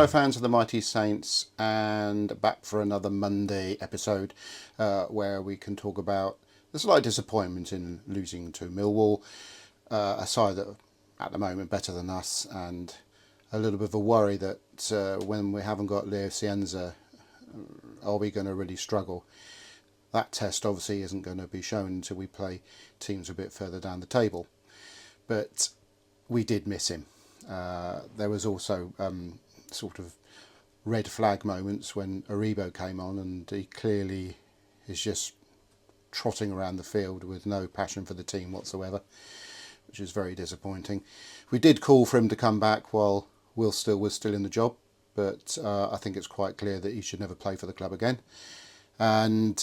Hello fans of the Mighty Saints, and back for another Monday episode where we can talk about the slight disappointment in losing to Millwall, a side that at the moment better than us, and a little bit of a worry that when we haven't got Leo Cienza, are we going to really struggle? That test obviously isn't going to be shown until we play teams a bit further down the table, but we did miss him. There was also sort of red flag moments when Aribo came on, and he clearly is just trotting around the field with no passion for the team whatsoever, which is very disappointing. We did call for him to come back while Will Still was still in the job, but I think it's quite clear that he should never play for the club again. And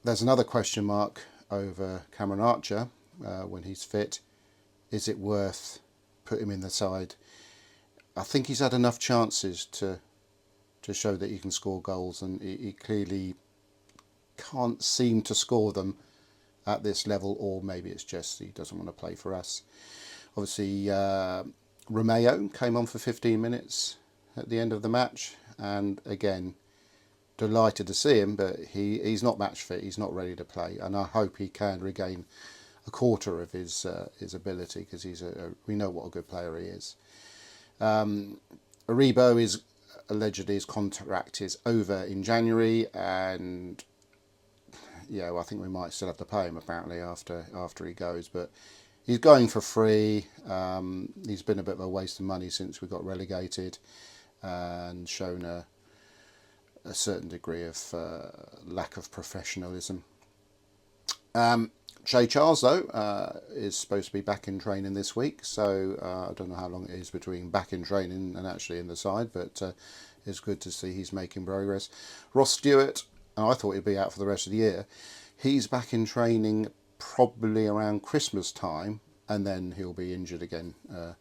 there's another question mark over Cameron Archer when he's fit. Is it worth putting him in the side? I think he's had enough chances to show that he can score goals, and he clearly can't seem to score them at this level, or maybe it's just he doesn't want to play for us. Obviously, Romeo came on for 15 minutes at the end of the match, and again, delighted to see him, but he's not match fit, he's not ready to play, and I hope he can regain a quarter of his ability, because we know what a good player he is. Aribo is allegedly his contract is over in January, and I think we might still have to pay him apparently after he goes, but he's going for free. He's been a bit of a waste of money since we got relegated, and shown a certain degree of lack of professionalism. Shay Charles, though, is supposed to be back in training this week, so I don't know how long it is between back in training and actually in the side, but it's good to see he's making progress. Ross Stewart, I thought he'd be out for the rest of the year. He's back in training probably around Christmas time, and then he'll be injured again a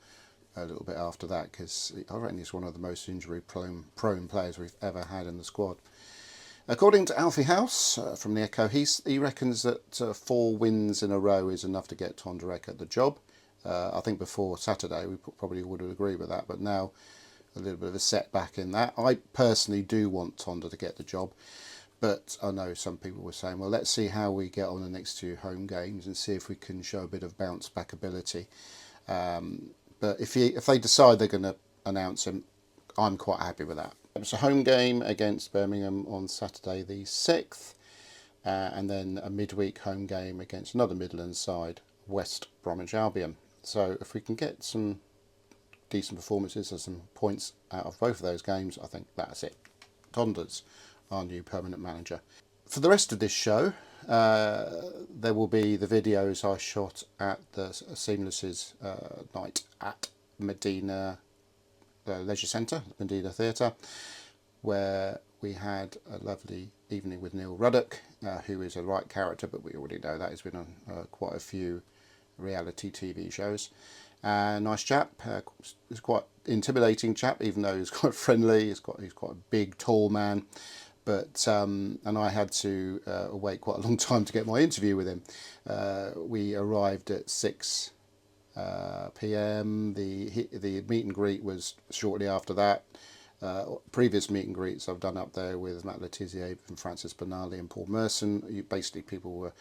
little bit after that, because I reckon he's one of the most injury-prone players we've ever had in the squad. According to Alfie House from the Echo, he reckons that 4 wins in a row is enough to get Tonda Eckert the job. I think before Saturday we probably would agree with that, but now a little bit of a setback in that. I personally do want Tonda to get the job, but I know some people were saying, well, let's see how we get on the next 2 home games and see if we can show a bit of bounce back ability. But if they decide they're going to announce him, I'm quite happy with that. It's a home game against Birmingham on Saturday the 6th, and then a midweek home game against another Midlands side, West Bromwich Albion. So if we can get some decent performances and some points out of both of those games, I think that's it. Tonda's our new permanent manager. For the rest of this show, there will be the videos I shot at the Seamless's night at Medina Leisure Centre, Medina Theatre, where we had a lovely evening with Neil Ruddock, who is a right character, but we already know that. He's been on quite a few reality TV shows. Nice chap. He's quite intimidating chap, even though he's quite friendly. He's quite a big, tall man. But and I had to wait quite a long time to get my interview with him. We arrived at 6 p.m. The meet and greet was shortly after that. Previous meet and greets I've done up there with Matt Letizia and Francis Benali and Paul Merson. Basically, people were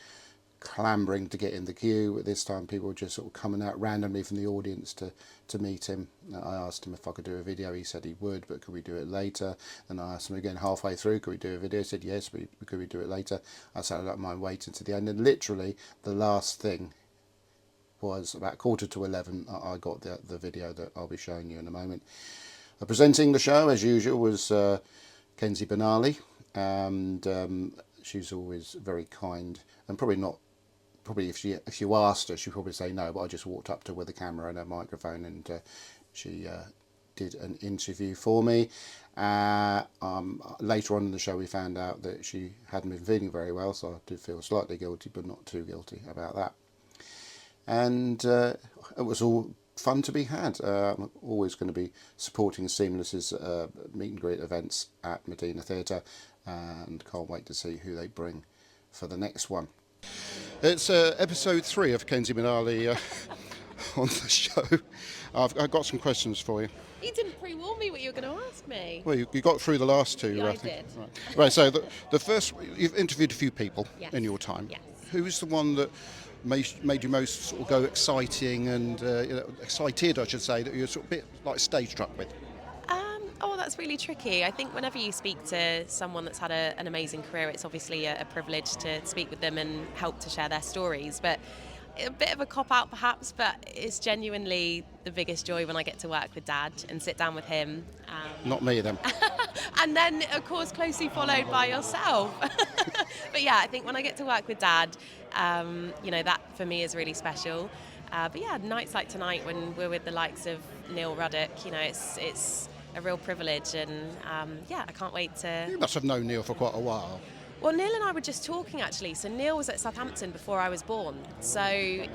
clambering to get in the queue. At this time, people were just sort of coming out randomly from the audience to meet him. I asked him if I could do a video. He said he would, but could we do it later? And I asked him again halfway through, could we do a video? He said yes, could we do it later? I said I don't mind waiting to the end. And literally, the last thing was about 11:15. I got the video that I'll be showing you in a moment. Presenting the show, as usual, was Kenzie Benali, and she's always very kind, and probably if you asked her, she'd probably say no, but I just walked up to her with a camera and a microphone, and she did an interview for me. Later on in the show, we found out that she hadn't been feeling very well, so I did feel slightly guilty, but not too guilty about that. And it was all fun to be had. I'm always going to be supporting Seamless's meet and greet events at Medina Theatre, and can't wait to see who they bring for the next one. It's episode 3 of Kenzie Benali on the show. I've got some questions for you. You didn't pre-warn me what you were going to ask me. Well, you got through the last two, Yeah, I I think. did. Right, so the first, you've interviewed a few people Yes. in your time. Yes. Who's the one that made you most sort of go exciting and excited, I should say, that you're sort of a bit like stage struck with? Oh, that's really tricky. I think whenever you speak to someone that's had an amazing career, it's obviously a privilege to speak with them and help to share their stories. But a bit of a cop-out perhaps, but it's genuinely the biggest joy when I get to work with Dad and sit down with him. Not me, then. And then, of course, closely followed by yourself. But yeah, I think when I get to work with Dad, that for me is really special. But yeah, nights like tonight when we're with the likes of Neil Ruddock, it's a real privilege, and I can't wait to... You must have known Neil for quite a while. Well, Neil and I were just talking actually. So Neil was at Southampton before I was born. So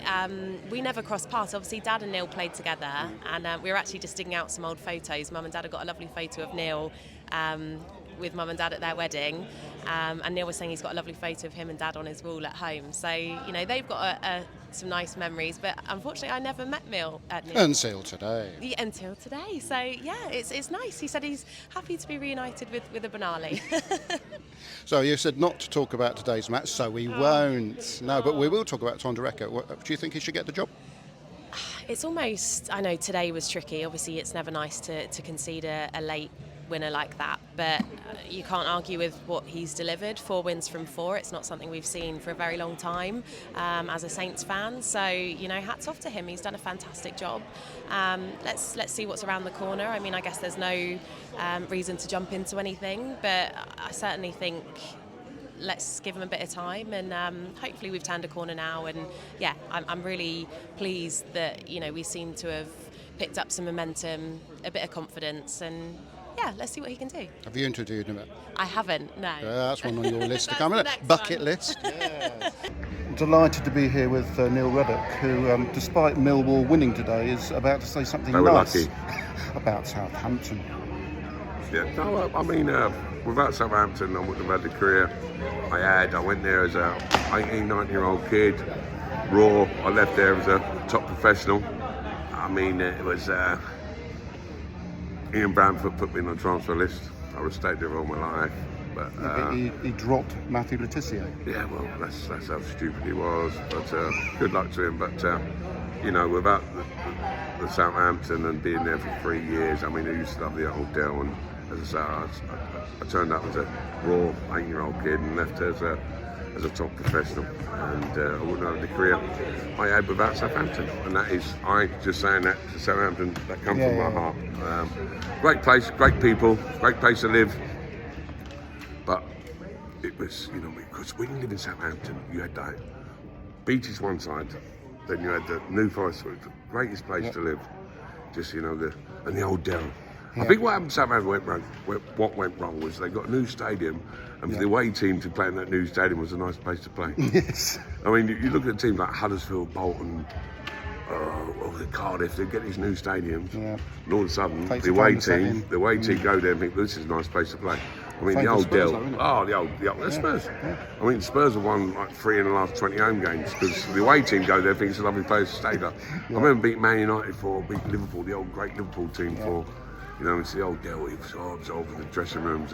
we never crossed paths. Obviously, Dad and Neil played together, and we were actually just digging out some old photos. Mum and Dad have got a lovely photo of Neil with Mum and Dad at their wedding, and Neil was saying he's got a lovely photo of him and Dad on his wall at home. So they've got some nice memories, but unfortunately I never met Neil. Until today. Yeah, until today. So yeah, it's nice. He said he's happy to be reunited with a Benali. So you said not to talk about today's match, so we won't. No, but we will talk about Tonda Eckert. Do you think he should get the job? It's almost, I know today was tricky. Obviously it's never nice to concede a late winner like that, but you can't argue with what he's delivered. 4 wins from 4. It's not something we've seen for a very long time as a Saints fan, so hats off to him. He's done a fantastic job. Let's see what's around the corner. I mean, I guess there's no reason to jump into anything, but I certainly think let's give him a bit of time, and hopefully we've turned a corner now. And yeah, I'm really pleased that we seem to have picked up some momentum, a bit of confidence, and yeah, let's see what he can do. Have you interviewed him? I haven't, no. Yeah, that's one on your list to come in. Bucket one. list. Yeah. Delighted to be here with Neil Razor, who, despite Millwall winning today, is about to say something nice about Southampton. Yeah, no, I mean, without Southampton, I wouldn't have had the career I had. I went there as a 18, 19-year-old kid, raw. I left there as a top professional. I mean, it was Ian Bramford put me on the transfer list. I would have stayed there all my life. But he dropped Matthew Letizia. Yeah, well, that's how stupid he was. But good luck to him. But without the Southampton and being there for 3 years, I mean, I used to love the old Dell, and as I say, I turned up as a raw 8-year-old kid and left as a top professional, and I wouldn't have the career I had without Southampton. And that is, I just saying that to Southampton, that comes from my heart. Great place, great people, great place to live. But it was, because when you live in Southampton, you had that beaches one side, then you had the New Forest, the greatest place to live. Just and the old Dell. I think what happened to Southampton what went wrong was they got a new stadium, and for the away team to play in that new stadium was a nice place to play. Yes. I mean, you look at teams like Huddersfield, Bolton, or Cardiff, they get these new stadiums, and all of a sudden the away team go there and think, this is a nice place to play. I mean, the old Dell. The Spurs. Yeah. I mean, Spurs have won like 3 in the last 20 home games because the away team go there and think it's a lovely place to stay there. I remember beating Man United beat Liverpool, the old great Liverpool team for. It's the old Dell. It was so absorbed in the dressing rooms,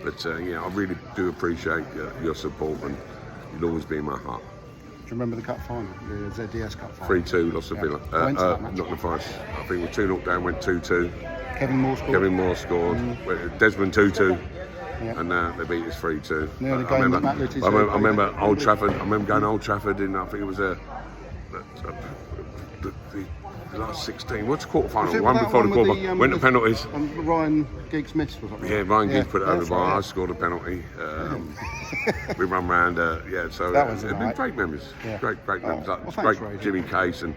but I really do appreciate your support, and you'll always be in my heart. Do you remember the cup final, the ZDS Cup final? 3-2, lost to Villa. Not in the final. I think we 2-0 down, went 2-2. Kevin Moore scored. Desmond 2-2. And they beat us 3-2. I remember Old Trafford. I remember going to Old Trafford in, I think it was the last 16. What's the quarter-final? One before the quarter-final. Went to penalties. Ryan Giggs missed, was it? Yeah, Ryan Giggs put it over the bar. I scored a penalty. We run round. So it's been great memories. Yeah. Great memories. Great Jimmy Case and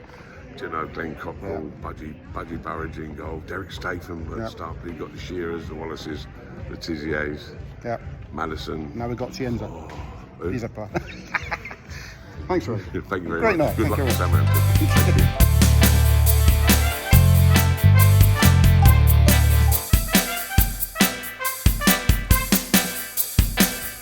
Glenn Cockrell, Budgie Burridge in goal, Derek Statham at start. He got the Shearers, the Wallaces, the Tiziers, Madison. Now we've got Chienza. He's a player. Thanks, Roy. Thank you very much. Good luck to Southampton.